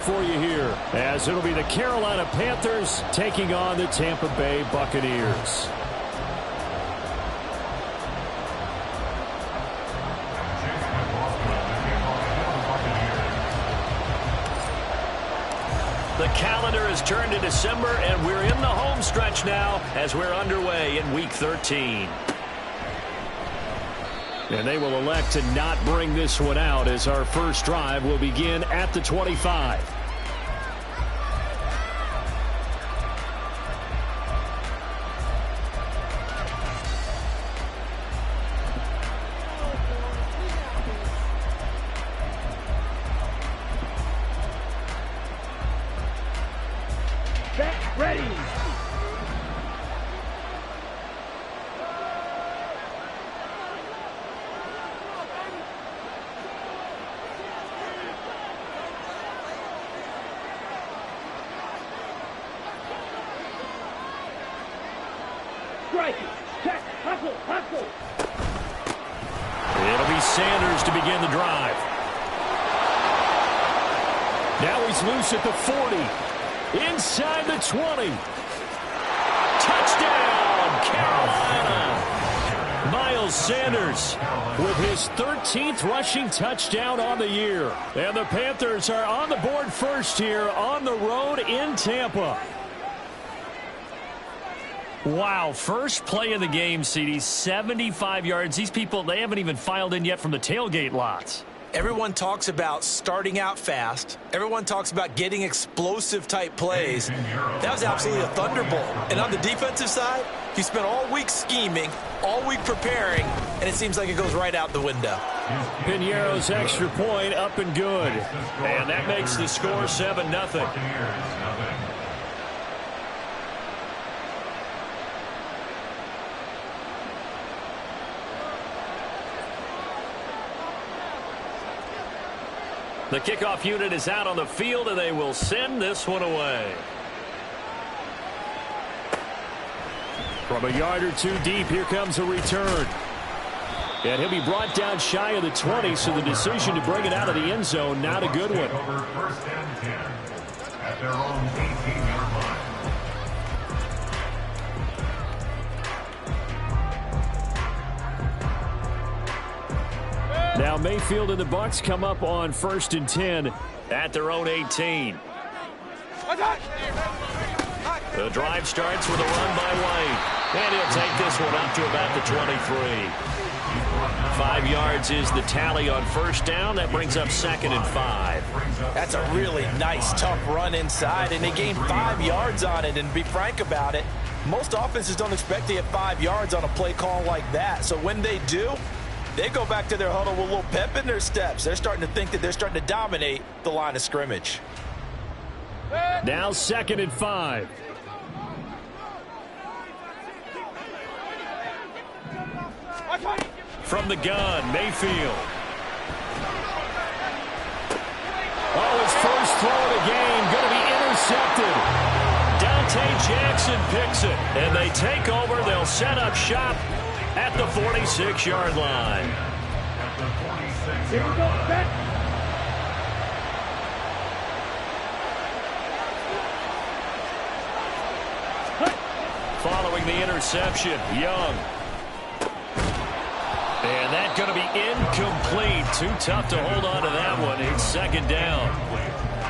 For you here, as it'll be the Carolina Panthers taking on the Tampa Bay Buccaneers. The calendar has turned to December, and we're in the home stretch now as we're underway in Week 13. And they will elect to not bring this one out as our first drive will begin at the 25. Ready. Strike. Check. Hustle. Hustle. It'll be Sanders to begin the drive. Now he's loose at the 40. Inside the 20. Touchdown, Carolina. Miles Sanders with his 13th rushing touchdown on the year. And the Panthers are on the board first here on the road in Tampa. Wow, first play of the game, CD, 75 yards. These people, they haven't even filed in yet from the tailgate lots. Everyone talks about starting out fast. Everyone talks about getting explosive-type plays. That was absolutely a thunderbolt. And on the defensive side, he spent all week scheming, all week preparing, and it seems like it goes right out the window. Piñeiro's extra point up and good. And that makes the score 7-0. The kickoff unit is out on the field, and they will send this one away. From a yard or two deep, here comes a return. And he'll be brought down shy of the 20, so the decision to bring it out of the end zone, not a good one. First and 10 at their own 18-yard line. Now Mayfield and the Bucs come up on 1st and 10 at their own 18. The drive starts with a run by White. And he'll take this one up to about the 23. 5 yards is the tally on first down. That brings up 2nd and 5. That's a really nice, tough run inside, and they gained 5 yards on it. And to be frank about it, most offenses don't expect to get 5 yards on a play call like that. So when they do, they go back to their huddle with a little pep in their steps. They're starting to think that they're starting to dominate the line of scrimmage. Now 2nd and 5. From the gun, Mayfield. Oh, his first throw of the game going to be intercepted. Dante Jackson picks it, and they take over. They'll set up shop at the 46-yard line. Here we go, set. Following the interception, Young. And that's going to be incomplete. Too tough to hold on to that one. It's 2nd down.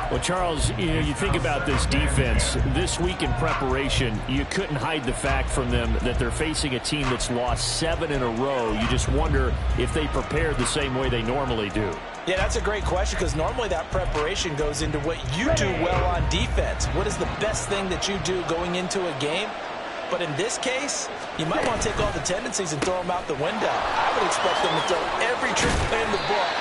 Well, Charles, you think about this defense. This week in preparation, you couldn't hide the fact from them that they're facing a team that's lost 7 in a row. You just wonder if they prepared the same way they normally do. Yeah, that's a great question, because normally that preparation goes into what you do well on defense. What is the best thing that you do going into a game? But in this case, you might want to take all the tendencies and throw them out the window. I would expect them to throw every trick play in the book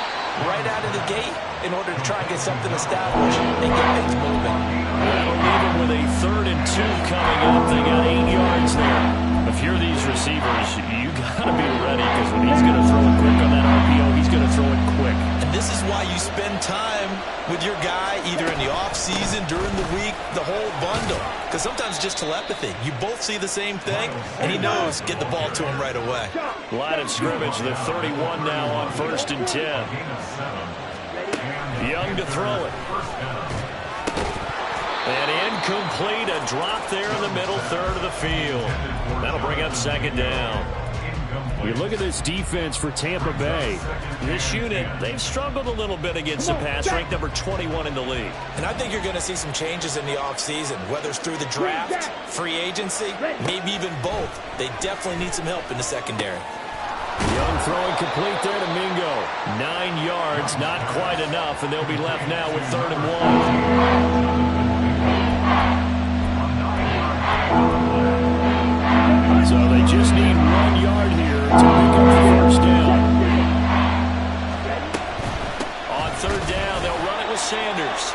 right out of the gate in order to try and get something established and get things moving. That'll leave them with a 3rd and 2 coming up. They got 8 yards there. If you're these receivers, you got to be ready, because when he's going to throw it quick on that RPO, he's going to throw it quick. And this is why you spend time with your guy either in the offseason, during the week, the whole bundle. Because sometimes it's just telepathy. You both see the same thing, and he knows get the ball to him right away. Line of scrimmage, the 31 now on 1st and 10. Young to throw it. incomplete. A drop there in the middle third of the field. That'll bring up second down. You look at this defense for Tampa Bay. This unit, they've struggled a little bit against the pass, ranked number 21 in the league. And I think you're going to see some changes in the offseason, whether it's through the draft, free agency, maybe even both. They definitely need some help in the secondary. Young throwing complete there to Mingo. 9 yards, not quite enough, and they'll be left now with 3rd and 1. So they just need 1 yard here to pick up the first down. On 3rd down, they'll run it with Sanders.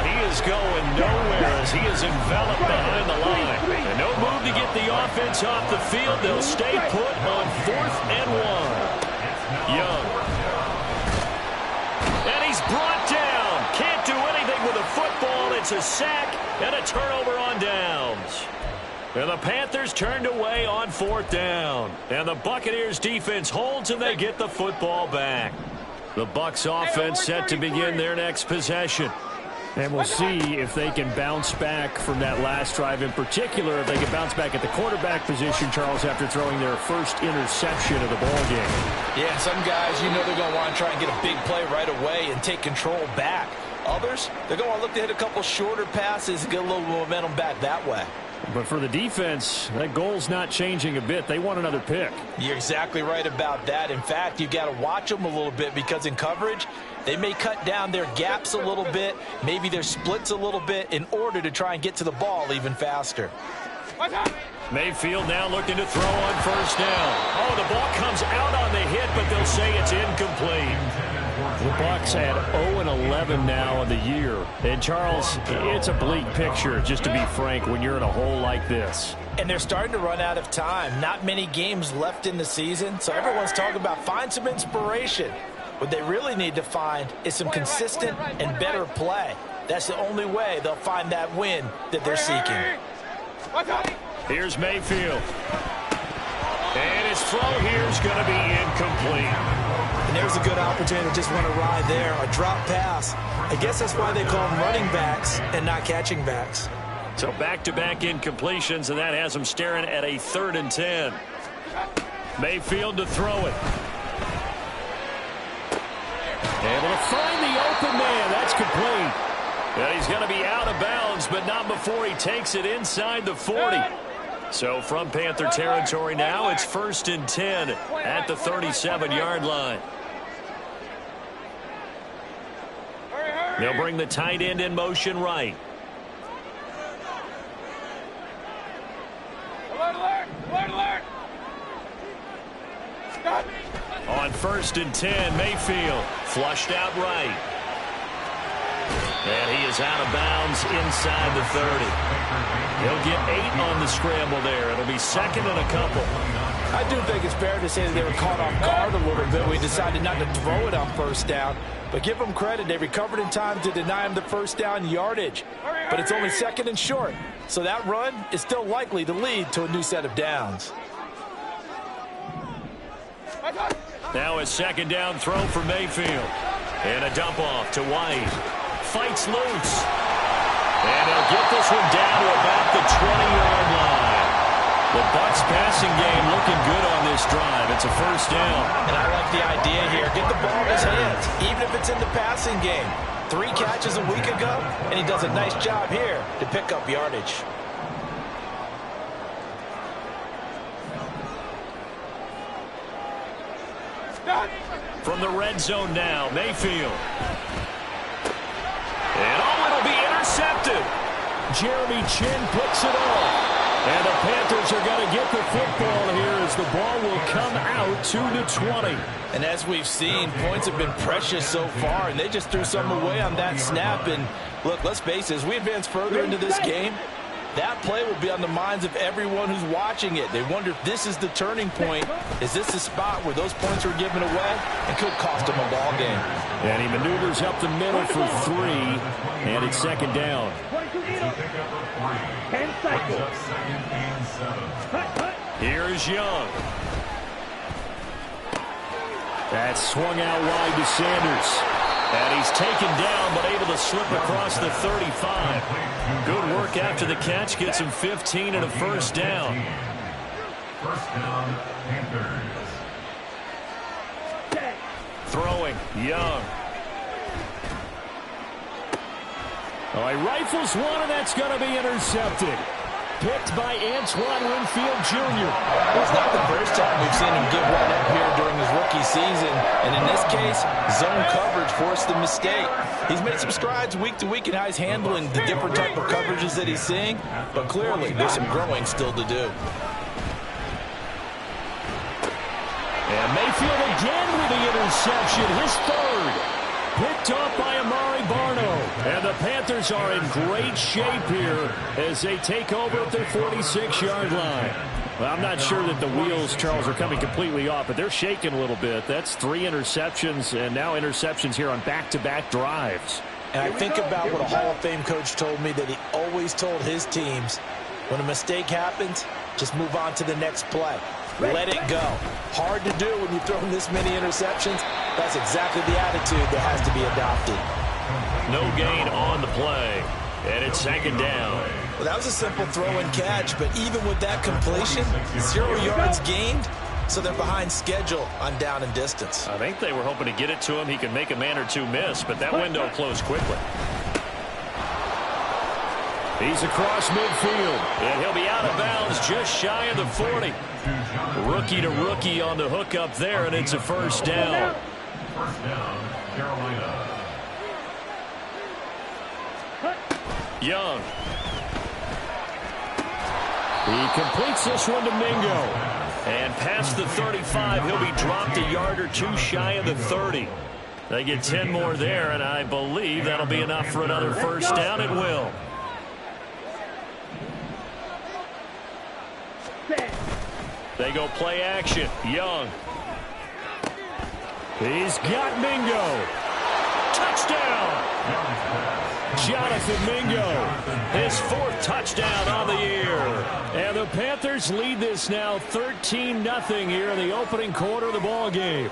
He is going nowhere as he is enveloped behind the line. And no move to get the offense off the field. They'll stay put on 4th and 1. Young. And he's brought down. Can't do anything with a football. It's a sack and a turnover on downs. And the Panthers turned away on 4th down. And the Buccaneers defense holds and they get the football back. The Bucs offense set to begin their next possession. And we'll see if they can bounce back from that last drive. In particular, if they can bounce back at the quarterback position, Charles, after throwing their first interception of the ball game. Yeah, some guys, you know they're going to want to try and get a big play right away and take control back. Others, they're going to want to look to hit a couple shorter passes and get a little momentum back that way. But for the defense, that goal's not changing a bit. They want another pick. You're exactly right about that. In fact, you've got to watch them a little bit because in coverage, they may cut down their gaps a little bit, maybe their splits a little bit in order to try and get to the ball even faster. Mayfield now looking to throw on 1st down. Oh, the ball comes out on the hit, but they'll say it's incomplete. The Bucs had 0-11 now on the year. And, Charles, it's a bleak picture, just to be frank, when you're in a hole like this. And they're starting to run out of time. Not many games left in the season, so everyone's talking about find some inspiration. What they really need to find is some consistent and better play. That's the only way they'll find that win that they're seeking. Here's Mayfield. And his throw here is going to be incomplete. And there's a good opportunity to just want to ride there. A drop pass. I guess that's why they call them running backs and not catching backs. So back-to-back incompletions, and that has them staring at a 3rd and 10. Mayfield to throw it. Able to find the open man. That's complete. And he's going to be out of bounds, but not before he takes it inside the 40. So from Panther territory now, it's 1st and 10 at the 37-yard line. They'll bring the tight end in motion right. Alert! On 1st and 10, Mayfield flushed out right. And he is out of bounds inside the 30. He'll get 8 on the scramble there. It'll be 2nd and a couple. I do think it's fair to say that they were caught off guard a little bit. We decided not to throw it on 1st down. But give them credit. They recovered in time to deny him the 1st down yardage. But it's only 2nd and short. So that run is still likely to lead to a new set of downs. Now a 2nd down throw for Mayfield. And a dump off to White. Fights loose. And he'll get this one down to about the 20-yard line. The Bucs passing game looking good on this drive. It's a 1st down. And I like the idea here. Get the ball in his hands, even if it's in the passing game. 3 catches a week ago, and he does a nice job here to pick up yardage. From the red zone now, Mayfield. And it'll be intercepted. Jeremy Chin puts it off. And the Panthers are going to get the football here as the ball will come out to the 20. And as we've seen, points have been precious so far, and they just threw some away on that snap. And look, let's face it, as we advance further into this game, that play will be on the minds of everyone who's watching it. They wonder if this is the turning point. Is this the spot where those points were given away and could cost them a ball game? And he maneuvers up the middle for 3, and it's 2nd down. 10 cycles. Here is Young. That's swung out wide to Sanders. And he's taken down, but able to slip across the 35. Good work after the catch. Gets him 15 and a first down. First down, Panthers. Throwing, Young. Oh, he rifles one, and that's going to be intercepted. Picked by Antoine Winfield Jr. Well, it's not the first time we've seen him give one up here during his rookie season. And in this case, zone coverage forced the mistake. He's made some strides week to week in how he's handling the different type of coverages that he's seeing. But clearly, there's some growing still to do. And Mayfield again with the interception, his third. Picked off by Amari Barno. And the Panthers are in great shape here as they take over at their 46-yard line. Well, I'm not sure that the wheels, Charles, are coming completely off, but they're shaking a little bit. That's 3 interceptions, and now interceptions here on back-to-back drives. And I think about what a Hall of Fame coach told me, that he always told his teams, when a mistake happens, just move on to the next play. Let it go. Hard to do when you've thrown this many interceptions. That's exactly the attitude that has to be adopted. No gain on the play, and it's second down. Well, that was a simple throw and catch, but even with that completion, 0 yards gained, so they're behind schedule on down and distance. I think they were hoping to get it to him. He could make a man or two miss, but that window closed quickly. He's across midfield, and he'll be out of bounds just shy of the 40. Rookie to rookie on the hook up there, and it's a first down. First down, Carolina. Young. He completes this one to Mingo. And past the 35, he'll be dropped a yard or two shy of the 30. They get 10 more there, and I believe that'll be enough for another first down. It will. They go play action. Young. He's got Mingo. Touchdown. Jonathan Mingo. His 4th touchdown on the year. And the Panthers lead this now 13-0 here in the opening quarter of the ball game.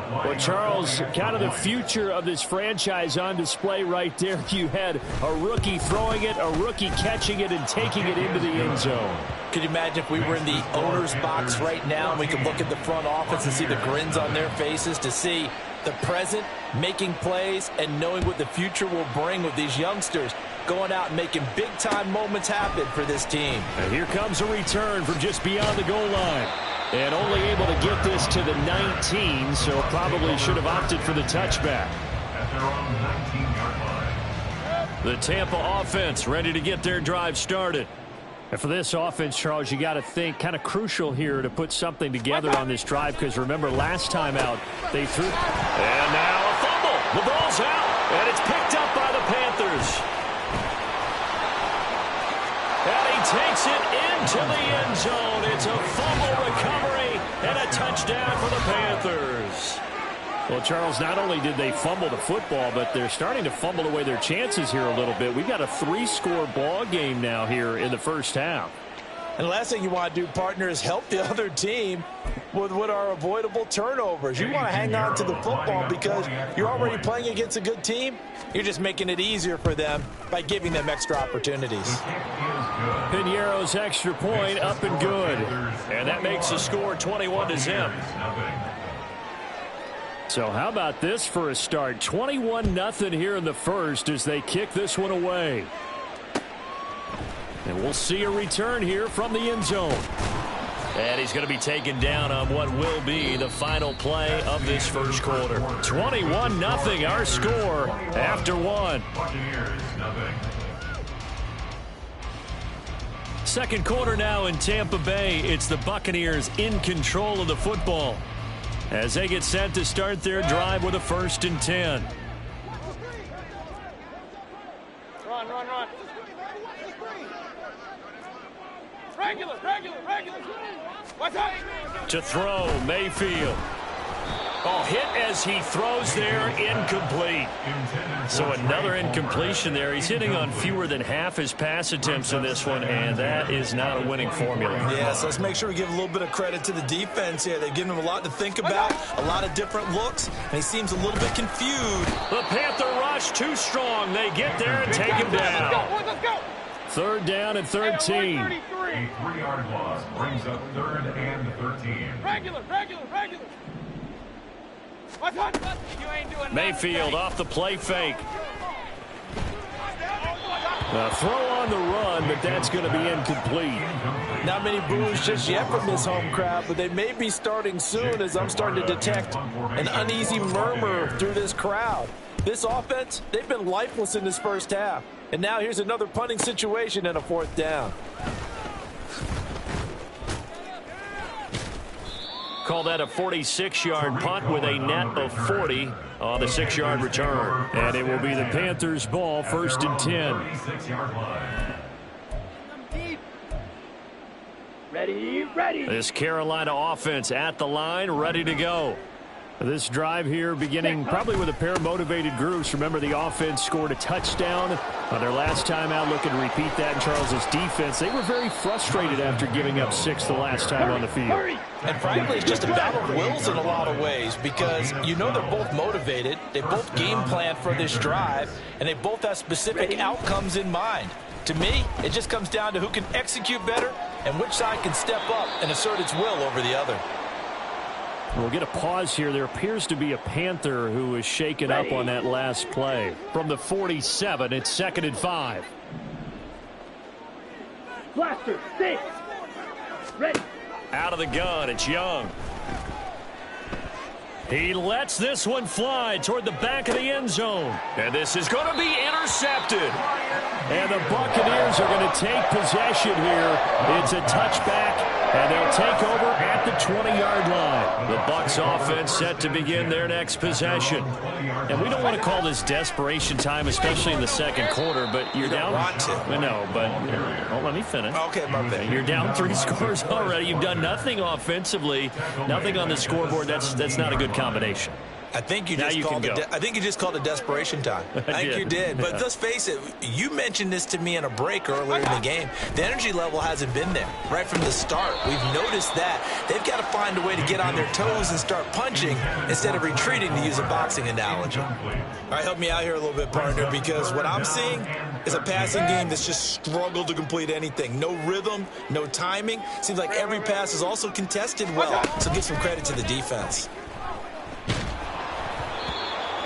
Well, Charles, kind of the future of this franchise on display right there. You had a rookie throwing it, a rookie catching it, and taking it into the end zone. Could you imagine if we were in the owner's box right now and we could look at the front office and see the grins on their faces, to see the present making plays and knowing what the future will bring with these youngsters going out and making big-time moments happen for this team. And here comes a return from just beyond the goal line. And only able to get this to the 19, so probably should have opted for the touchback. At their own 19-yard line. The Tampa offense ready to get their drive started. And for this offense, Charles, you got to think kind of crucial here to put something together on this drive, because remember last time out they threw. And now a fumble. The ball's out, and it's picked up by the Panthers. And he takes it into the end zone. It's a fumble recovery and a touchdown for the Panthers. Well, Charles, not only did they fumble the football, but they're starting to fumble away their chances here a little bit. We've got a 3-score ball game now here in the first half. And the last thing you want to do, partner, is help the other team with what are avoidable turnovers. You want to hang on to the football because you're already playing against a good team. You're just making it easier for them by giving them extra opportunities. Piñeiro's extra point up and good. And that makes the score 21-0. So how about this for a start? 21-0 here in the first as they kick this one away. And we'll see a return here from the end zone. And he's going to be taken down on what will be the final play of this first quarter. 21-0 our score after one. Second quarter now in Tampa Bay. It's the Buccaneers in control of the football as they get set to start their drive with a 1st and 10. Run, run, run. Regular. Watch out. To throw, Mayfield. Oh, hit as he throws there, incomplete. So another incompletion there. He's hitting on fewer than half his pass attempts in this one, and that is not a winning formula. Yeah, so let's make sure we give a little bit of credit to the defense here. They've given him a lot to think about, a lot of different looks, and he seems a little bit confused. The Panther rush too strong. They get there and take him down. Let's go. Third down and 13. A 3-yard loss brings up 3rd and 13. Regular. You ain't doing Mayfield off the play fake. A throw on the run, but that's going to be incomplete. Not many boos just yet from this home crowd, but they may be starting soon as I'm starting to detect an uneasy murmur through this crowd. This offense, they've been lifeless in this first half. And now here's another punting situation and a 4th down. Call that a 46-yard punt with a net of 40 on the 6-yard return. And it will be the Panthers' ball, 1st and 10. 36-yard line. Ready. This Carolina offense at the line, ready to go. This drive here beginning probably with a pair of motivated groups. Remember, the offense scored a touchdown on their last time out. Looking to repeat that in Charles's defense. They were very frustrated after giving up 6 the last time on the field. And frankly, it's just a battle of wills in a lot of ways because you know they're both motivated. They both game plan for this drive, and they both have specific outcomes in mind. To me, it just comes down to who can execute better and which side can step up and assert its will over the other. We'll get a pause here. There appears to be a Panther who was shaken up on that last play. From the 47, it's 2nd and 5. Blaster, stay. Ready. Out of the gun, it's Young. He lets this one fly toward the back of the end zone. And this is going to be intercepted. And the Buccaneers are going to take possession here. It's a touchback, and they'll take over at the 20-yard line. The Bucs offense set to begin their next possession. And we don't want to call this desperation time, especially in the second quarter, but you're down. Want to. No, but let me finish. Okay, my bad. You're down 3 scores already. You've done nothing offensively, nothing on the scoreboard. That's not a good combination. I think you just called it desperation time. I think you did. But let's face it, you mentioned this to me in a break earlier in the game. The energy level hasn't been there right from the start. We've noticed that. They've got to find a way to get on their toes and start punching instead of retreating, to use a boxing analogy. All right, help me out here a little bit, partner, because what I'm seeing is a passing game that's just struggled to complete anything. No rhythm, no timing. Seems like every pass is also contested well, so give some credit to the defense.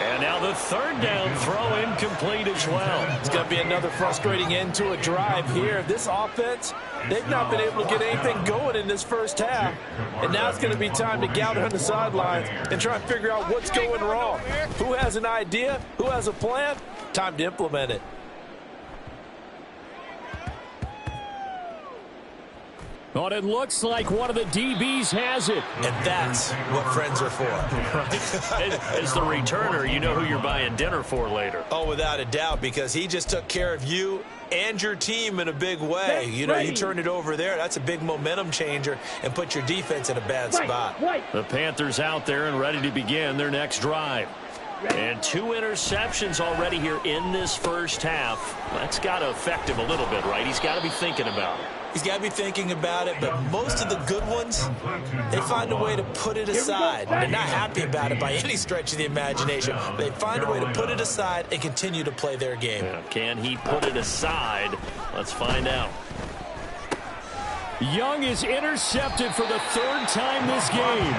And now the 3rd down throw incomplete as well. It's going to be another frustrating end to a drive here. This offense, they've not been able to get anything going in this first half. And now it's going to be time to gather on the sidelines and try and figure out what's going wrong. Who has an idea? Who has a plan? Time to implement it. But it looks like one of the DBs has it. And that's what friends are for. As the returner, you know who you're buying dinner for later. Oh, without a doubt, because he just took care of you and your team in a big way. You know, you turn it over there. That's a big momentum changer and put your defense in a bad spot. The Panthers out there and ready to begin their next drive. And 2 interceptions already here in this first half. That's got to affect him a little bit, right? He's got to be thinking about it. He's got to be thinking about it, but most of the good ones, they find a way to put it aside. They're not happy about it by any stretch of the imagination. They find a way to put it aside and continue to play their game. Yeah, can he put it aside? Let's find out. Young is intercepted for the 3rd time this game.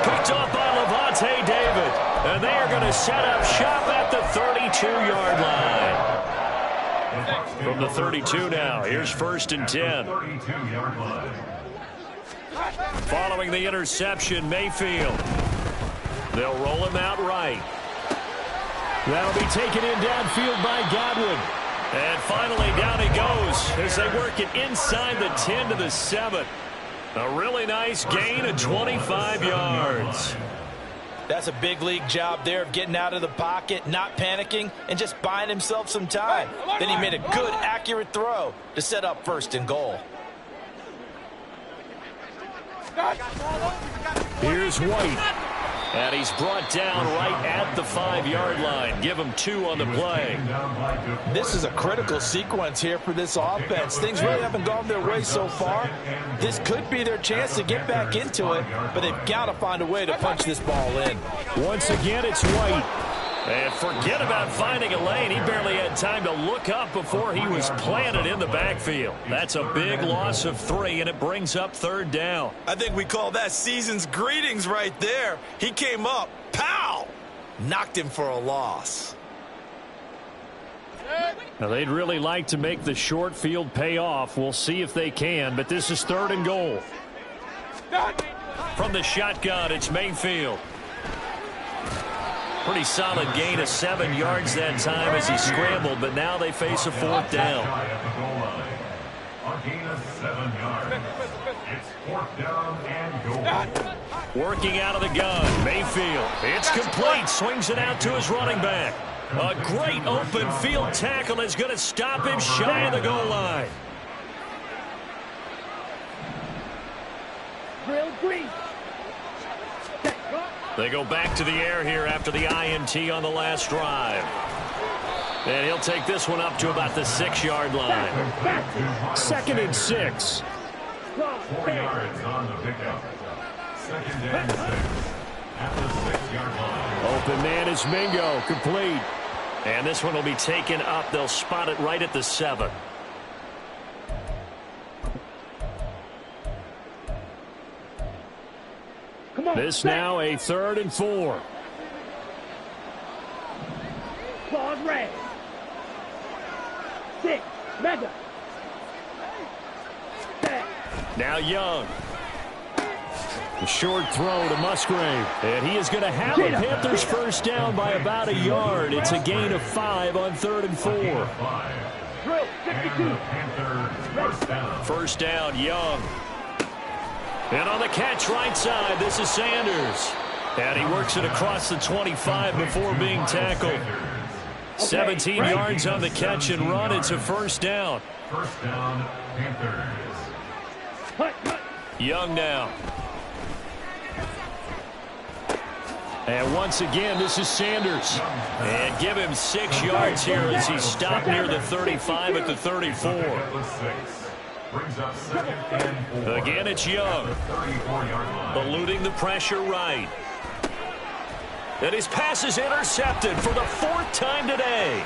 Picked off by Levante David. And they are going to set up shop at the 32-yard line. From the 32 now, here's 1st and 10. Following the interception, Mayfield. They'll roll him out right. That'll be taken in downfield by Godwin. And finally, down he goes as they work it inside the 10 to the 7. A really nice gain of 25 yards. That's a big league job there of getting out of the pocket, not panicking, and just buying himself some time. Then he made a good, accurate throw to set up 1st and goal. Here's White. And he's brought down right at the 5-yard line. Give him 2 on the play. This is a critical sequence here for this offense. Things really haven't gone their way so far. This could be their chance to get back into it, but they've got to find a way to punch this ball in. Once again, it's White. And forget about finding a lane. He barely had time to look up before he was planted in the backfield. That's a big loss of 3, and it brings up 3rd down. I think we call that season's greetings right there. He came up, pow! Knocked him for a loss. Now, they'd really like to make the short field pay off. We'll see if they can, but this is 3rd and goal. From the shotgun, it's Mayfield. Pretty solid gain of 7 yards that time as he scrambled, but now they face a 4th down. A gain of 7 yards. It's 4th down and goal. Working out of the gun, Mayfield. It's complete. Swings it out to his running back. A great open field tackle is going to stop him shy of the goal line. Drill green. They go back to the air here after the INT on the last drive. And he'll take this one up to about the 6-yard line. 2nd and 6. 4 yards on the pickup. 2nd and 6 at the 6-yard line. Open man is Mingo, complete. And this one will be taken up. They'll spot it right at the 7. This now a 3rd and 4. Claude Ray. 6. Mega. Now Young. The short throw to Musgrave. And he is going to have the Panthers first down by about a yard. It's a gain of 5 on 3rd and 4. Drill 52. First down, Young. And on the catch right side, this is Sanders. And he works it across the 25 before being tackled. 17 yards on the catch and run. It's a first down. First down, Panthers. Young now. And once again, this is Sanders. And give him 6 yards here as he's stopped near the 35 at the 34. Brings up 2nd and 4. Again, it's Young. 34-yard line. Eluding the pressure right. And his pass is intercepted for the 4th time today.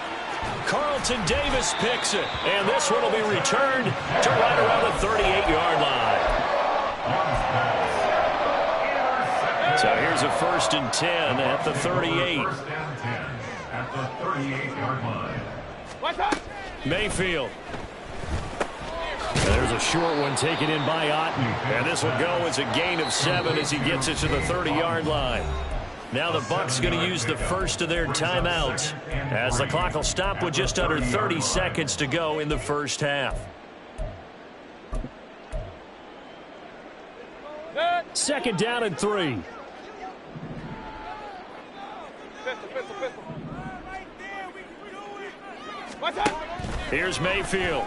Carlton Davis picks it. And this one will be returned to right around the 38-yard line. So here's a 1st and 10 at the 38. 1st and 10 at the 38-yard line. Mayfield. There's a short one taken in by Otten. And this will go as a gain of 7 as he gets it to the 30-yard line. Now the Bucs going to use the first of their timeouts as the clock will stop with just under 30 seconds to go in the first half. 2nd down and 3. Here's Mayfield.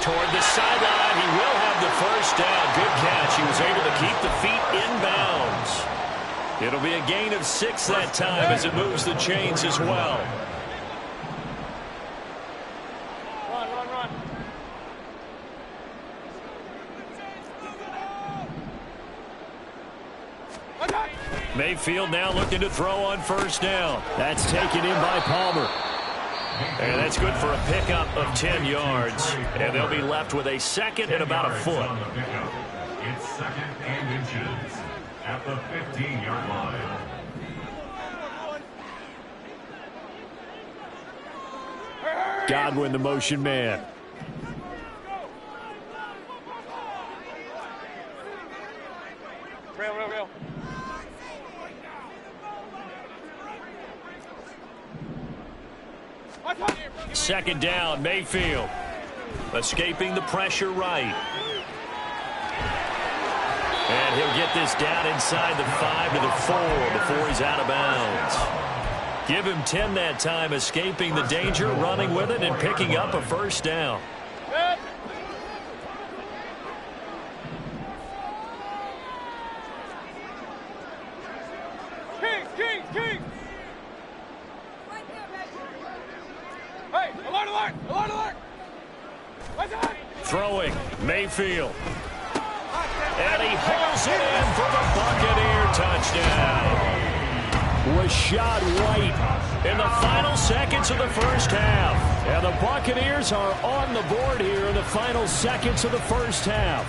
Toward the sideline, he will have the first down. Good catch. He was able to keep the feet inbounds. It'll be a gain of 6 that time as it moves the chains as well. Run. Mayfield now looking to throw on first down. That's taken in by Palmer. And that's good for a pickup of 10 yards. And they'll be left with a 2nd and about a foot. It's 2nd and inches at the 15-yard line. Godwin, the motion man. Real. 2nd down, Mayfield. Escaping the pressure right. And he'll get this down inside the 5 to the 4 before he's out of bounds. Give him 10 that time, escaping the danger, running with it, and picking up a first down. Alert, alert! Alert, alert! What's that? Throwing, Mayfield. And he hauls it in for the Buccaneer touchdown. Was shot right in the final seconds of the first half. And the Buccaneers are on the board here in the final seconds of the first half.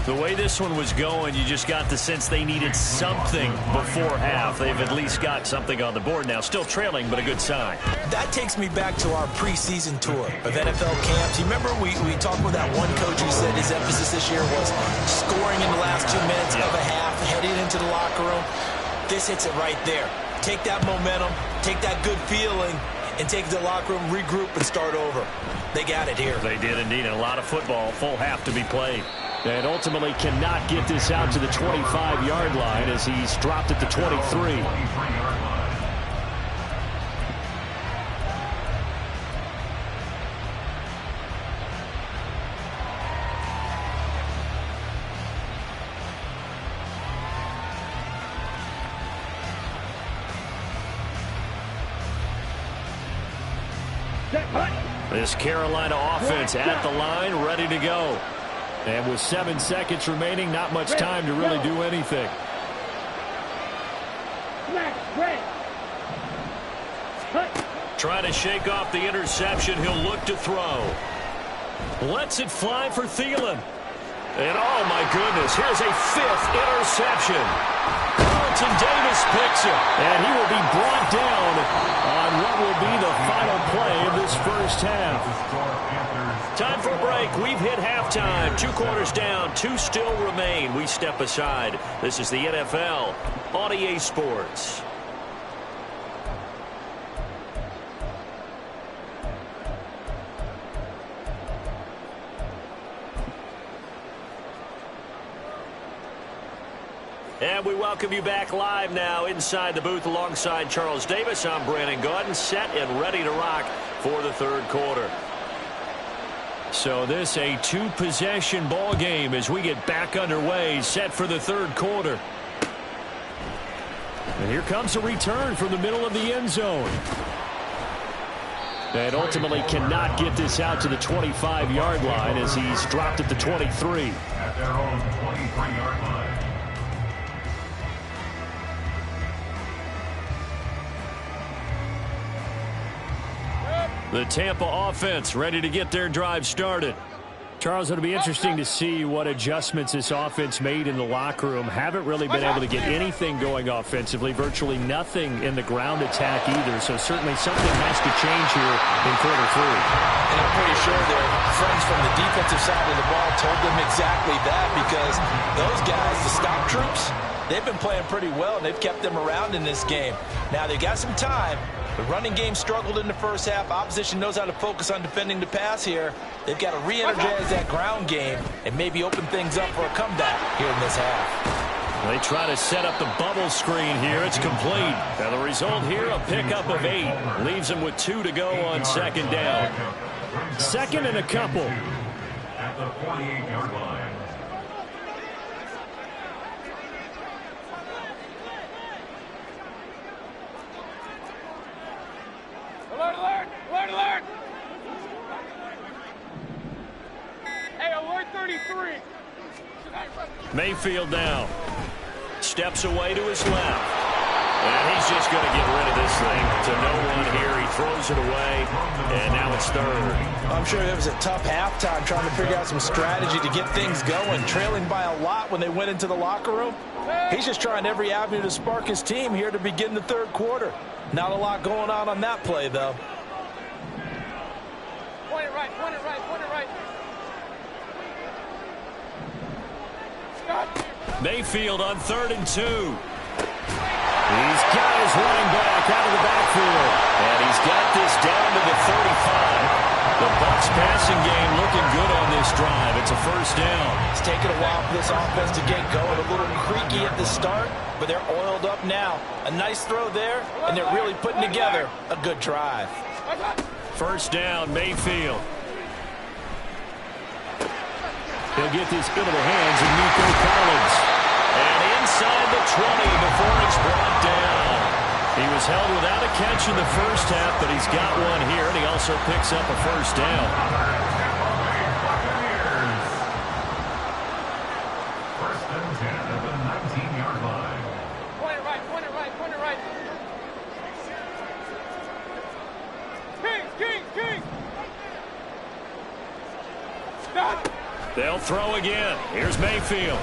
The way this one was going, you just got the sense they needed something before half. They've at least got something on the board now. Still trailing, but a good sign. That takes me back to our preseason tour of NFL camps. You remember we talked with that one coach who said his emphasis this year was scoring in the last 2 minutes of a half, heading into the locker room. This hits it right there. Take that momentum, take that good feeling, and take it to the locker room, regroup, and start over. They got it here. They did indeed. And a lot of football, full half to be played. And ultimately cannot get this out to the 25-yard line as he's dropped it to 23. This Carolina offense at the line, ready to go. And with 7 seconds remaining, not much time to really do anything. Trying to shake off the interception. He'll look to throw. Lets it fly for Thielen. And oh my goodness, here's a 5th interception. Carlton Davis picks it. And he will be brought down on what will be the final play of this first half. Time for a break. We've hit halftime. 2 quarters down. 2 still remain. We step aside. This is the NFL on EA Sports. And we welcome you back live now inside the booth alongside Charles Davis. I'm Brandon Gaudin, set and ready to rock for the third quarter. So this a 2-possession ball game as we get back underway, set for the third quarter. And here comes a return from the middle of the end zone. And ultimately cannot get this out to the 25-yard line as he's dropped it to 23. At their own 23-yard line. The Tampa offense ready to get their drive started. Charles, it'll be interesting to see what adjustments this offense made in the locker room. Haven't really been able to get anything going offensively. Virtually nothing in the ground attack either. So certainly something has to change here in quarter 3. And I'm pretty sure their friends from the defensive side of the ball told them exactly that, because those guys, the stop troops, they've been playing pretty well, and they've kept them around in this game. Now, they've got some time. The running game struggled in the first half. Opposition knows how to focus on defending the pass here. They've got to re-energize that ground game and maybe open things up for a comeback here in this half. They try to set up the bubble screen here. It's complete. Now the result here, a pickup of 8. Leaves them with 2 to go on second down. Second and a couple. At the 48-yard line. Alert, alert! Alert, alert! Hey, alert 33! Mayfield now. Steps away to his left. And he's just going to get rid of this thing to no one here. He throws it away, and now it's third. I'm sure it was a tough halftime trying to figure out some strategy to get things going. Trailing by a lot when they went into the locker room. He's just trying every avenue to spark his team here to begin the third quarter. Not a lot going on that play, though. Point it right, point it right, point it right. Scott. Mayfield on 3rd and 2. He's got his running back out of the backfield. And he's got this down to the 35. The Bucs passing game looking good on this drive. It's a first down. It's taken a while for this offense to get going. A little creaky at the start, but they're oiled up now. A nice throw there, and they're really putting together a good drive. First down, Mayfield. He'll get this into the hands of Nico Collins. And inside the 20 before it's brought down. He was held without a catch in the first half, but he's got one here, and he also picks up a first down. First and 10 at the 19-yard line. Point it right, point it right, point it right. King! Stop! They'll throw again. Here's Mayfield.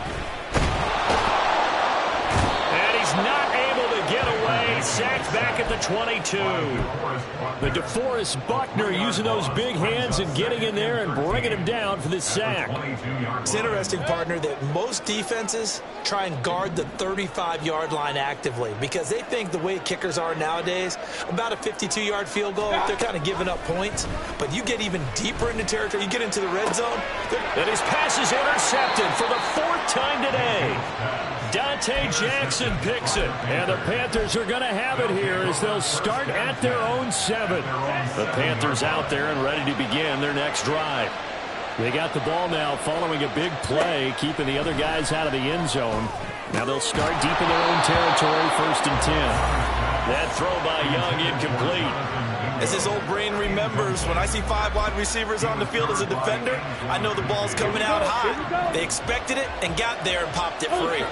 And he's not able to get away. Sacked back at the 22. The DeForest Buckner using those big hands and getting in there and bringing him down for this sack. It's interesting, partner, that most defenses try and guard the 35-yard line actively because they think the way kickers are nowadays, about a 52-yard field goal, they're kind of giving up points. But you get even deeper into territory, you get into the red zone. And his pass is intercepted for the 4th time today. Dante Jackson picks it. And the Panthers are going to have it here as they'll start at their own 7. The Panthers out there and ready to begin their next drive. They got the ball now following a big play, keeping the other guys out of the end zone. Now they'll start deep in their own territory, 1st and 10. That throw by Young incomplete. As his old brain remembers, when I see 5 wide receivers on the field as a defender, I know the ball's coming out high. They expected it and got there and popped it free.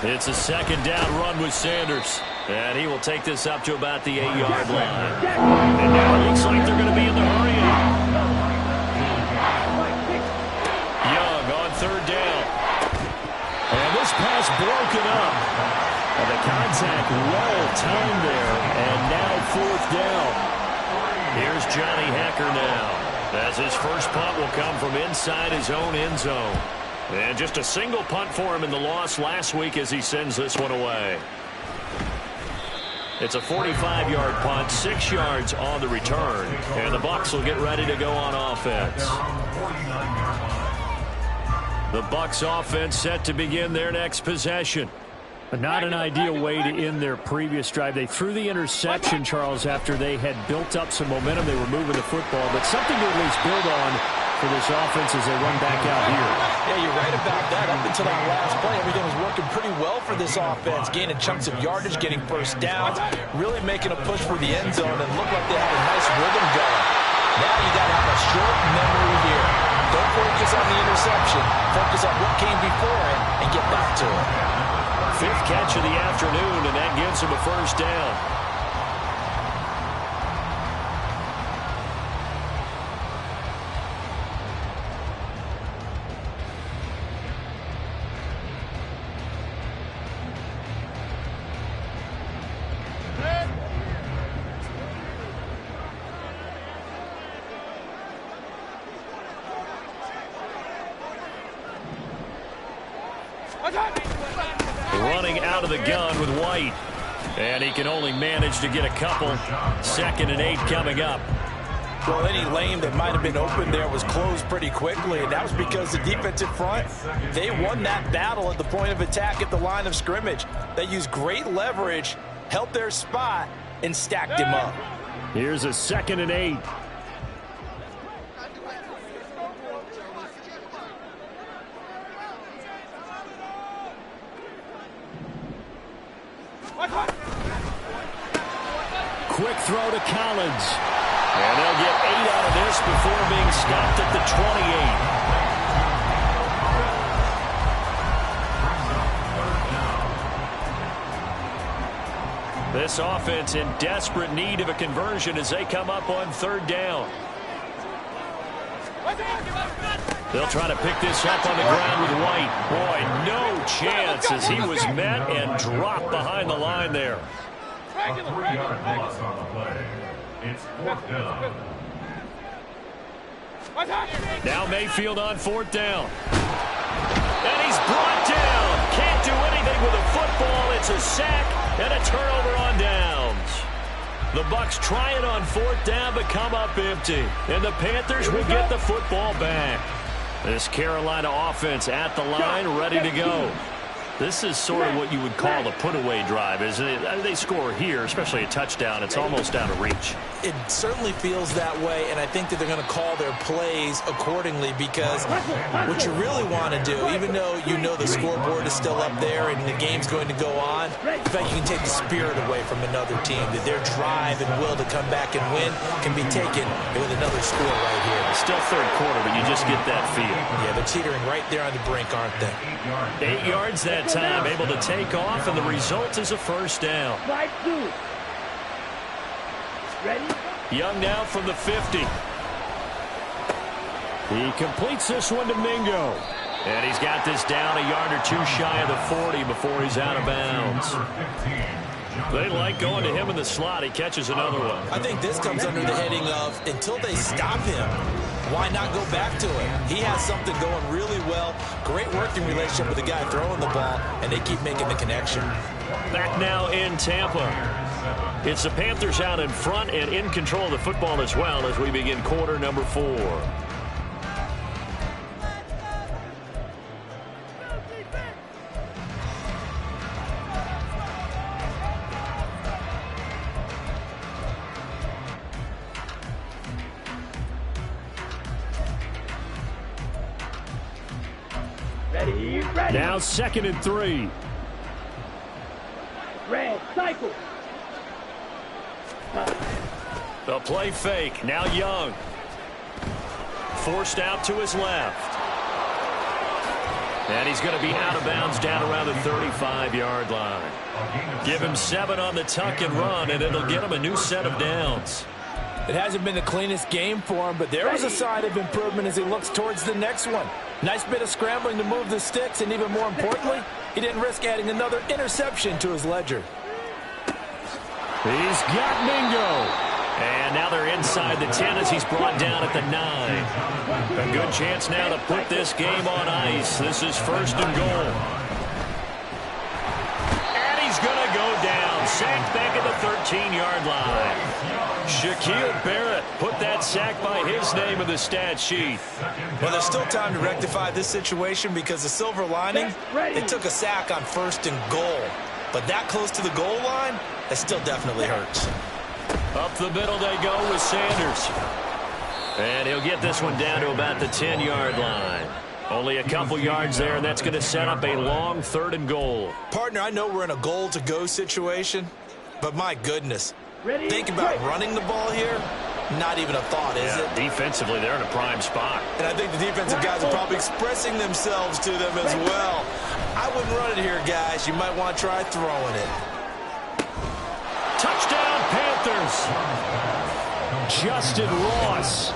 It's a 2nd down run with Sanders. And he will take this up to about the 8-yard line. And now it looks like they're going to be in the hurry. Young on 3rd down. And this pass broken up. And the contact well timed there. And now 4th down. Here's Johnny Hecker now, as his first punt will come from inside his own end zone. And just a single punt for him in the loss last week as he sends this one away. It's a 45-yard punt, 6 yards on the return. And the Bucs will get ready to go on offense. The Bucs offense set to begin their next possession. But not an ideal way to end their previous drive. They threw the interception, Charles, after they had built up some momentum. They were moving the football, but something to at least build on for this offense as they run back out here. Yeah, you're right about that. Up until that last play, everything was working pretty well for this offense, gaining chunks of yardage, getting first downs, really making a push for the end zone, and looked like they had a nice rhythm going. Now you got to have a short memory here. Don't focus on the interception. Focus on what came before it and get back to it. 5th catch of the afternoon, and that gives him a first down. Running out of the gun with White. And he can only manage to get a couple. 2nd and 8 coming up. Well, any lane that might have been open there was closed pretty quickly, and that was because the defensive front, they won that battle at the point of attack at the line of scrimmage. They used great leverage, held their spot, and stacked him up. Here's a 2nd and 8. Quick throw to Collins. And they'll get 8 out of this before being stopped at the 28. This offense in desperate need of a conversion as they come up on 3rd down. They'll try to pick this up on the ground with White. Boy, no chance as he was met and dropped behind the line there. A 3-yard loss on the play. It's 4th down. Now Mayfield on 4th down. And he's brought down. Can't do anything with a football. It's a sack and a turnover on downs. The Bucs try it on 4th down but come up empty. And the Panthers will get the football back. This Carolina offense at the line, ready to go. This is sort of what you would call a put-away drive, isn't it? They score here, especially a touchdown. It's almost out of reach. It certainly feels that way, and I think that they're going to call their plays accordingly because what you really want to do, even though you know the scoreboard is still up there and the game's going to go on, in fact, you can take the spirit away from another team, that their drive and will to come back and win can be taken with another score right here. Still third quarter, but you just get that feel. Yeah, they're teetering right there on the brink, aren't they? 8 yards that time, able to take off, and the result is a first down. Ready? Young now from the 50. He completes this one to Mingo. And he's got this down a yard or two shy of the 40 before he's out of bounds. They like going to him in the slot. He catches another one. I think this comes under the heading of until they stop him, why not go back to him? He has something going really well. Great working relationship with the guy throwing the ball, and they keep making the connection. Back now in Tampa. It's the Panthers out in front and in control of the football as well as we begin quarter number 4. Ready. Now 2nd and 3. Red, cycle. The play fake. Now Young. Forced out to his left. And he's going to be out of bounds down around the 35-yard line. Give him 7 on the tuck and run, and it'll get him a new set of downs. It hasn't been the cleanest game for him, but there was a sign of improvement as he looks towards the next one. Nice bit of scrambling to move the sticks, and even more importantly, he didn't risk adding another interception to his ledger. He's got Mingo. And now they're inside the 10 as he's brought down at the 9. A good chance now to put this game on ice. This is 1st and goal. And he's going to go down. Sacked back at the 13-yard line. Shaquille Barrett put that sack by his name in the stat sheet. Well, there's still time to rectify this situation because the silver lining, they took a sack on 1st and goal. But that close to the goal line, that still definitely hurts. Up the middle they go with Sanders. And he'll get this one down to about the 10-yard line. Only a couple yards there, and that's going to set up a long 3rd and goal. Partner, I know we're in a goal-to-go situation, but my goodness. Think about running the ball here. Not even a thought, is it? Defensively, they're in a prime spot. And I think the defensive guys are probably expressing themselves to them as well. I wouldn't run it here, guys. You might want to try throwing it. Touchdown, Panthers. Justin Ross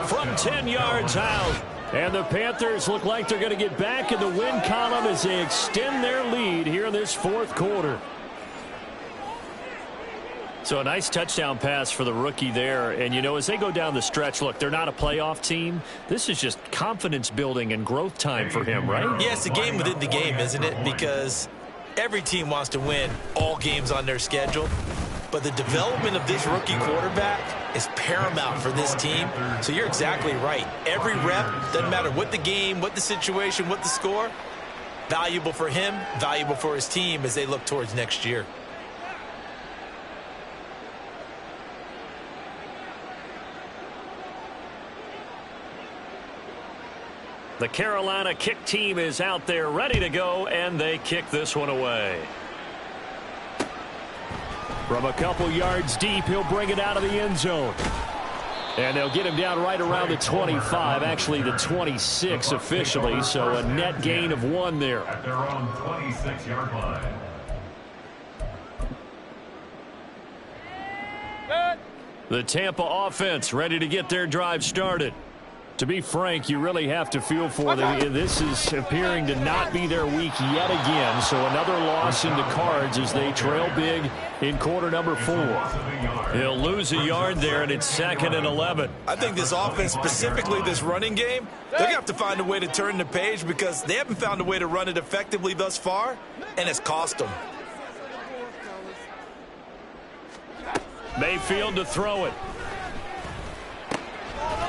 from 10 yards out. And the Panthers look like they're going to get back in the win column as they extend their lead here in this 4th quarter. So a nice touchdown pass for the rookie there. And, you know, as they go down the stretch, look, they're not a playoff team. This is just confidence building and growth time for him, right? Yeah, it's a game within the game, isn't it? Because every team wants to win all games on their schedule. But the development of this rookie quarterback is paramount for this team. So you're exactly right. Every rep, doesn't matter what the game, what the situation, what the score, valuable for him, valuable for his team as they look towards next year. The Carolina kick team is out there ready to go, and they kick this one away. From a couple yards deep, he'll bring it out of the end zone. And they'll get him down right around the 25, actually the 26 officially, so a net gain of 1 there. At their own 26-yard line. The Tampa offense ready to get their drive started. To be frank, you really have to feel for them. This is appearing to not be their week yet again. So another loss in the cards as they trail big in quarter number 4. He'll lose a yard there, and it's 2nd and 11. I think this offense, specifically this running game, they're going to have to find a way to turn the page because they haven't found a way to run it effectively thus far, and it's cost them. Mayfield to throw it.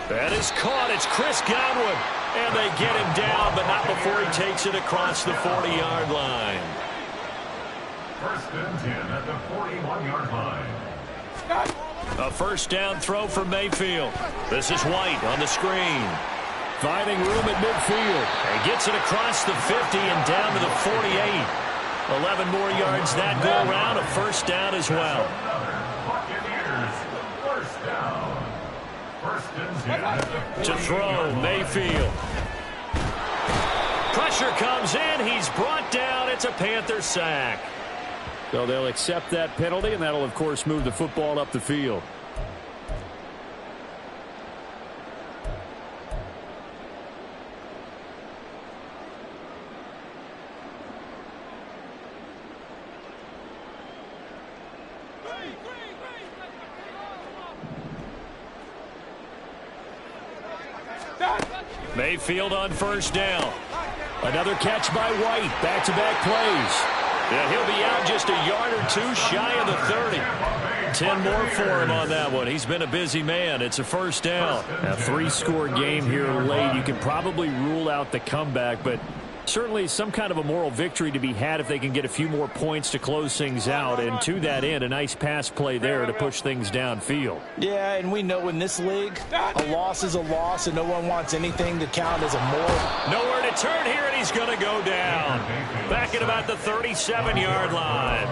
That is caught. It's Chris Godwin. And they get him down, but not before he takes it across the 40-yard line. First and 10 at the 41-yard line. A first down throw for Mayfield. This is White on the screen. Finding room at midfield. And gets it across the 50 and down to the 48. 11 more yards that go around. A first down as well. Buccaneers, first down. First and 10 at the 40-yard To throw, Mayfield. Pressure comes in. He's brought down. It's a Panther sack. So they'll accept that penalty, and that'll, of course, move the football up the field. Mayfield on first down. Another catch by White. Back-to-back plays. Yeah, he'll be out just a yard or two shy of the 30. 10 more for him on that one. He's been a busy man. It's a first down. A 3-score game here late. You can probably rule out the comeback, but certainly some kind of a moral victory to be had if they can get a few more points to close things out. And to that end, a nice pass play there to push things downfield. Yeah, and we know in this league, a loss is a loss, and no one wants anything to count as a moral. Nowhere to turn here, and he's going to go down. Back at about the 37-yard line.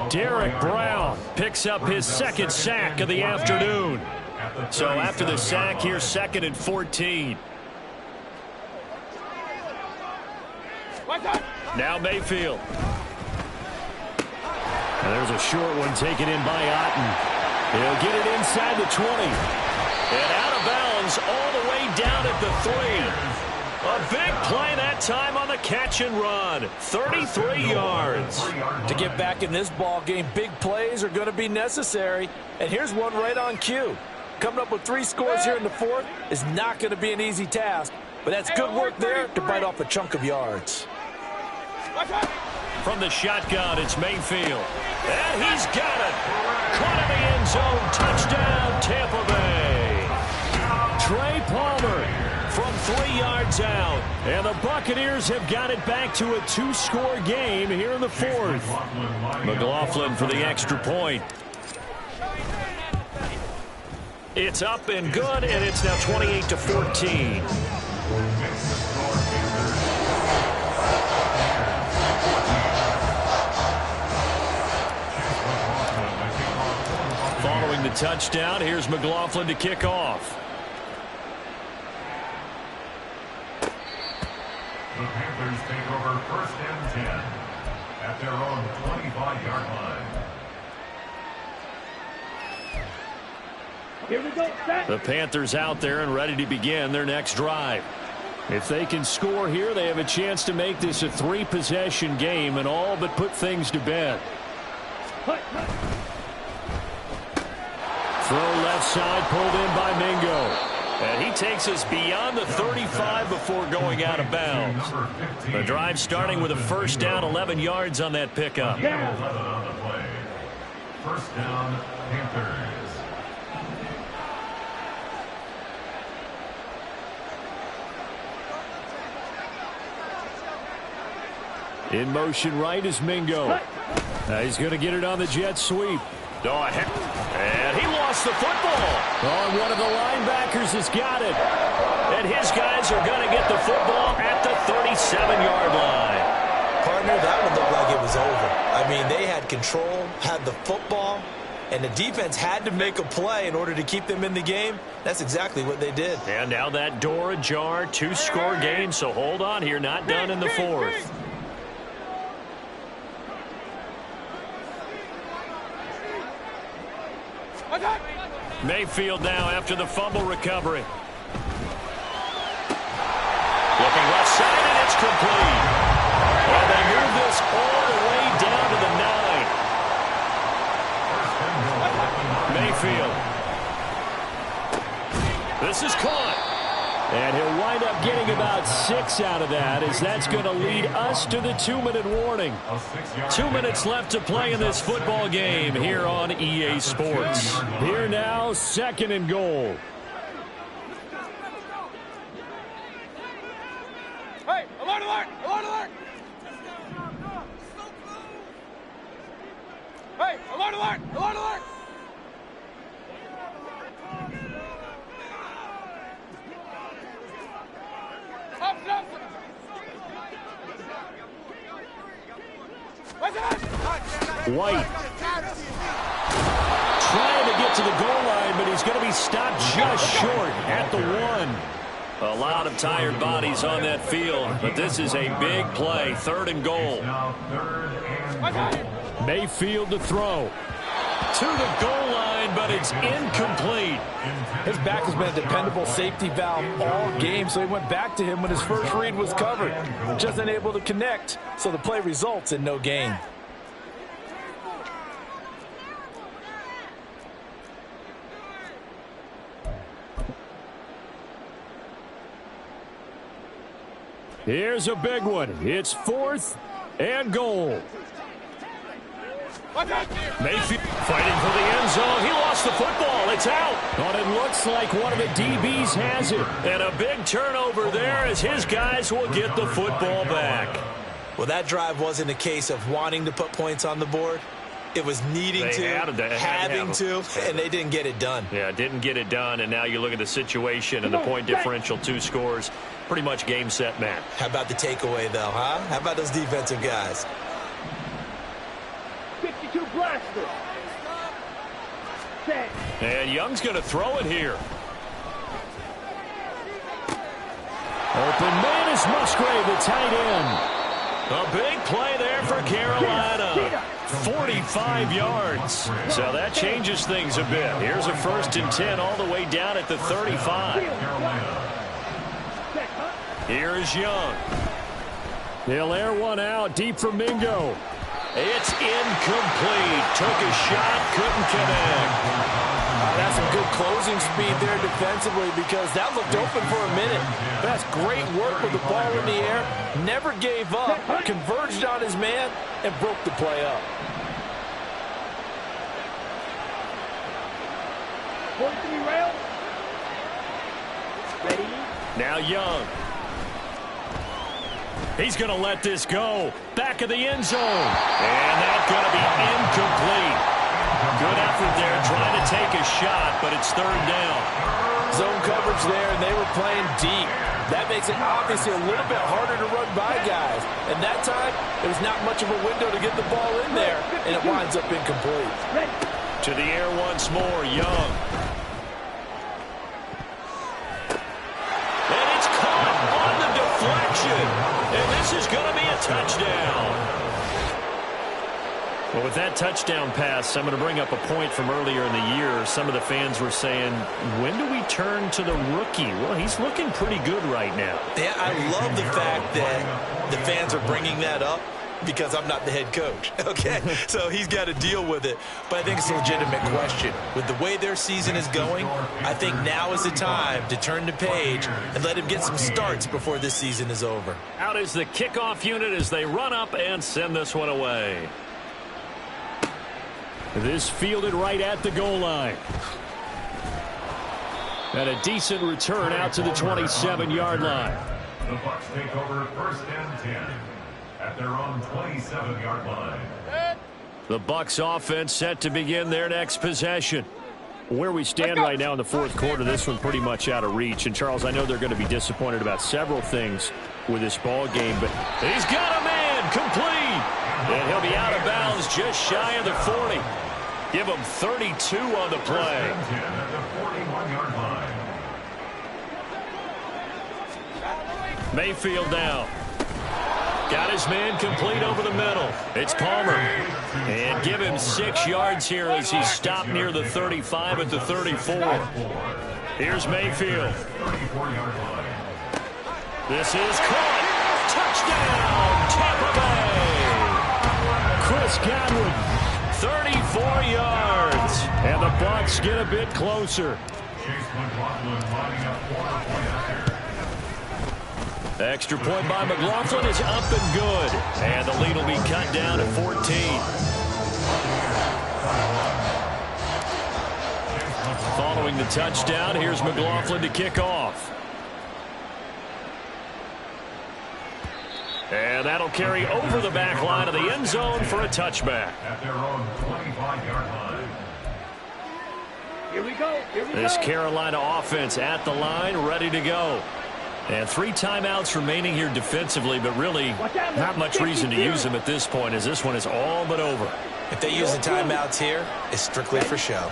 Derek Brown picks up his second sack of the afternoon. So after the sack, here's 2nd and 14. Now Mayfield. And there's a short one taken in by Otten. He'll get it inside the 20. And out of bounds all the way down at the 3. A big play that time on the catch and run. 33 yards. To get back in this ball game, big plays are going to be necessary. And here's one right on cue. Coming up with 3 scores here in the 4th is not going to be an easy task. But that's good work there to bite off a chunk of yards. From the shotgun, it's Mayfield. And he's got it. Caught in the end zone. Touchdown, Tampa Bay. Trey Palmer from 3 yards out. And the Buccaneers have got it back to a 2-score game here in the 4th. McLaughlin for the extra point. It's up and good, and it's now 28-14. Following the touchdown, here's McLaughlin to kick off. The Panthers take over first and 10 at their own 25-yard line. Here we go, set. The Panthers out there and ready to begin their next drive. If they can score here, they have a chance to make this a 3-possession game and all but put things to bed. Throw left side, pulled in by Mingo. And he takes us beyond the 35 before going out of bounds. The drive starting with a first down, 11 yards on that pickup. 11 on the play. First down, Panthers. In motion right is Mingo. He's going to get it on the jet sweep. And he lost the football. Oh, one of the linebackers has got it. And his guys are going to get the football at the 37-yard line. Partner, that would look like it was over. I mean, they had control, had the football, and the defense had to make a play in order to keep them in the game. That's exactly what they did. And now that door ajar, 2-score game, so hold on here, not done in the 4th. Mayfield now after the fumble recovery. Looking left side, and it's complete. And they move this all the way down to the 9. Mayfield. This is caught. And he'll wind up getting about 6 out of that, as that's going to lead us to the 2-minute warning. 2 minutes left to play in this football game here on EA Sports. Here now, 2nd and goal. Hey, alert, alert, alert, alert! White trying to get to the goal line, but he's going to be stopped just short at the 1. A lot of tired bodies on that field, but this is a big play. 3rd and goal. Now 3rd and goal. Mayfield to throw. To the goal line, but it's incomplete. His back has been a dependable safety valve all game, so he went back to him when his first read was covered. Just unable to connect, so the play results in no gain. Here's a big one. It's 4th and goal. Mayfield fighting for the end zone. He lost the football. It's out. But it looks like one of the DBs has it. And a big turnover there as his guys will get the football back. Well, that drive wasn't a case of wanting to put points on the board. It was needing having to, and they didn't get it done. Yeah, didn't get it done, and now you look at the situation and the point differential, 2 scores. Pretty much game, set, match. How about the takeaway, though, huh? How about those defensive guys? 52 blaster. Set. And Young's going to throw it here. Open man is Musgrave, the tight end. A big play there for Carolina. 45 yards. So that changes things a bit. Here's a 1st and 10 all the way down at the 35. Here is Young. He'll air one out deep from Mingo. It's incomplete. Took a shot, couldn't connect. That's some good closing speed there defensively because that looked open for a minute. That's great work with the ball in the air. Never gave up, converged on his man, and broke the play up. 43 rail. Ready. Now Young. He's going to let this go. Back of the end zone. And that's going to be incomplete. Good effort there trying to take a shot, but it's 3rd down. Zone coverage there, and they were playing deep. That makes it obviously a little bit harder to run by guys. And that time, there was not much of a window to get the ball in there, and it winds up incomplete. To the air once more, Young. And it's caught on the deflection. And this is going to be a touchdown. Well, with that touchdown pass, I'm going to bring up a point from earlier in the year. Some of the fans were saying, when do we turn to the rookie? Well, he's looking pretty good right now. Yeah, I love the fact that the fans are bringing that up because I'm not the head coach, okay? So he's got to deal with it. But I think it's a legitimate question. With the way their season is going, I think now is the time to turn the page and let him get some starts before this season is over. Out is the kickoff unit as they run up and send this one away. This fielded right at the goal line. And a decent return out to the 27-yard line. The Bucs take over 1st and 10 at their own 27-yard line. The Bucs offense set to begin their next possession. Where we stand right now in the 4th quarter, this one pretty much out of reach. And, Charles, I know they're going to be disappointed about several things with this ball game, but he's got a man complete. And he'll be out of bounds just shy of the 40. Give him 32 on the play. At the 41-yard line. Mayfield now. Got his man complete over the middle. It's Palmer. And give him 6 yards here as he's stopped near the 35 at the 34. Here's Mayfield. 34-yard line. This is caught. Touchdown, Tampa Bay. Chris Godwin, 34 yards. And the Bucs get a bit closer. Chase McLaughlin lining up for a point after. Extra point by McLaughlin is up and good. And the lead will be cut down at 14. Following the touchdown, here's McLaughlin to kick off. And that'll carry over the back line of the end zone for a touchback. At their own 25-yard line. Here we go. Here we This go. Carolina offense at the line, ready to go. And 3 timeouts remaining here defensively, but really not much reason to use them at this point, as this one is all but over. If they use the timeouts here, it's strictly for show.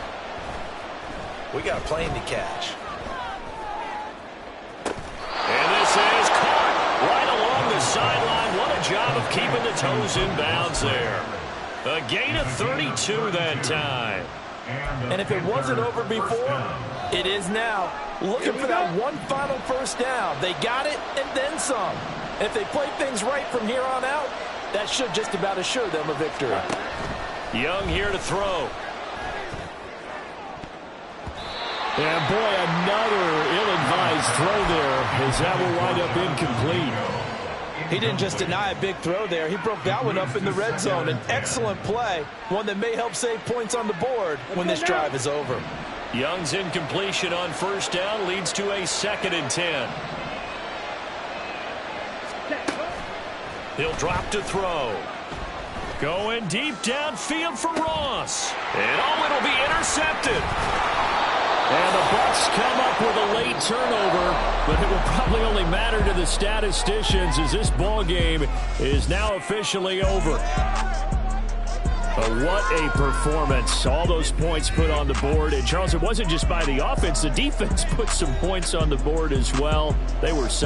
We got a plane to catch. And this is caught right along the sideline. What a job of keeping the toes in bounds there. A gain of 32 that time. And if it wasn't over before, it is now. Looking for that one final first down. They got it and then some. If they play things right from here on out, that should just about assure them a victory. Young here to throw. And boy, another ill-advised throw there, as that will wind up incomplete. He didn't just deny a big throw there. He broke that one up in the red zone. An excellent play, one that may help save points on the board when this drive is over. Young's incompletion on first down leads to a 2nd and 10. He'll drop to throw. Going deep downfield for Ross. And it'll be intercepted. And the Bucs come up with a late turnover, but it will probably only matter to the statisticians as this ball game is now officially over. But what a performance. All those points put on the board. And, Charles, it wasn't just by the offense. The defense put some points on the board as well. They were